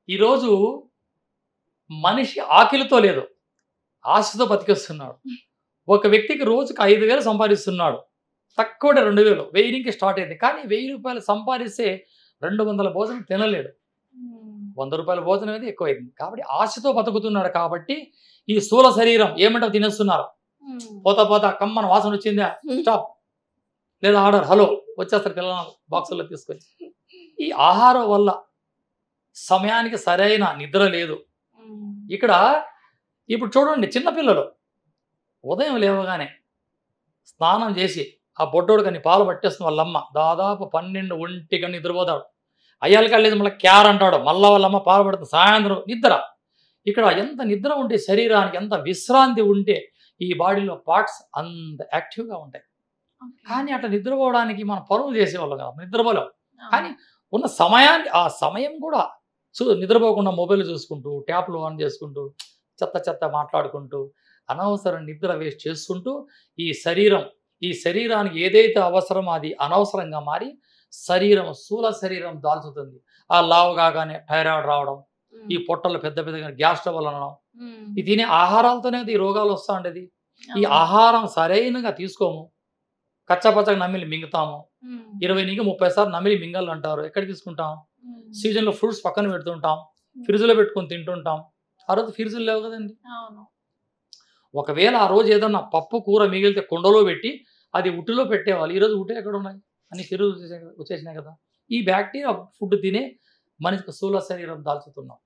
ఈరోజు మనిషి ఆకలితో లేదు. ఆశతో బతికేస్తున్నాడు. ఒక వ్యక్తికి రోజుకి 5,000 సంపాదిస్తున్నాడు. తక్కువటే 2,000 1000 నుంచి స్టార్ట్ అయింది. కానీ ₹1000 సంపాదిస్తే 200 భోజనం తినలేడు. ₹100 భోజనం అనేది ఎక్కువైంది. కాబట్టి ఆశతో బతుకుతున్నాడు కాబట్టి ఈ స్థూల శరీరం ఏమంటావు తినేస్తున్నారు. పోతా పోతా కమ్మన వాసన వచ్చిందా స్టాప్ లేదా ఆర్డర్ హలో వచ్చేస్తారు పిల్లలు బాక్సుల్లో తీసుకొని. ఈ ఆహారం వల్ల సమయానికి సరైన నిద్ర లేదు. ఇక్కడ ఇప్పుడు చూడండి చిన్నపిల్లలు ఉదయం లేవగానే స్నానం చేసి ఆ బొడ్డోడు కానీ పాలు పట్టేస్తున్న వాళ్ళమ్మ దాదాపు 12, 1 గంట నిద్రపోతాడు. అయ్యాలకి లేదు మళ్ళీ క్యార్ అంటాడు. మళ్ళీ వాళ్ళమ్మ పాలు పడుతుంది. సాయంత్రం నిద్ర. ఇక్కడ ఎంత నిద్ర ఉంటే శరీరానికి ఎంత విశ్రాంతి ఉంటే ఈ బాడీలో పార్ట్స్ అంత యాక్టివ్గా ఉంటాయి. కానీ అట్లా నిద్రపోవడానికి మనం పనులు చేసేవాళ్ళం కదా, నిద్రపోలేం. కానీ ఉన్న సమయాన్ని ఆ సమయం కూడా నిద్రపోకుండా మొబైల్ చూసుకుంటూ ట్యాప్లు ఆన్ చేసుకుంటూ చెత్త మాట్లాడుకుంటూ అనవసరం నిద్ర వేస్ట్ చేసుకుంటూ ఈ శరీరానికి ఏదైతే అవసరమో అది అనవసరంగా మారి స్థూల శరీరం దాల్చుతుంది. ఆ లావు కాగానే థైరాయిడ్ రావడం, ఈ పొట్టలు పెద్ద పెద్దగా గ్యాస్ ట్రబుల్ అనడం, ఈ తినే ఆహారాలతోనే ఈ రోగాలు వస్తూ ఉండేది. ఈ ఆహారం సరైనగా తీసుకోము, కచ్చపచ్చగా నమిలి మింగుతాము. 20 నుంచి 30 సార్లు నమిలి మింగళ్ళు అంటారు. ఎక్కడ తీసుకుంటాం? సీజన్లో ఫ్రూట్స్ పక్కన పెడుతుంటాం, ఫ్రిడ్జ్లో పెట్టుకొని తింటుంటాం. ఆ రోజు ఫ్రిడ్జ్లు లేవు కదండి. ఒకవేళ ఆ రోజు ఏదన్నా పప్పు కూర మిగిలితే కుండలో పెట్టి అది ఉట్టులో పెట్టేవాళ్ళు. ఈరోజు ఉట్టు ఎక్కడ ఉన్నాయి? అన్ని చెరువు వచ్చేసినాయి కదా. ఈ బ్యాక్టీరియా ఫుడ్ తినే మనిషికి స్థూల శరీరం దాల్చుతున్నాం.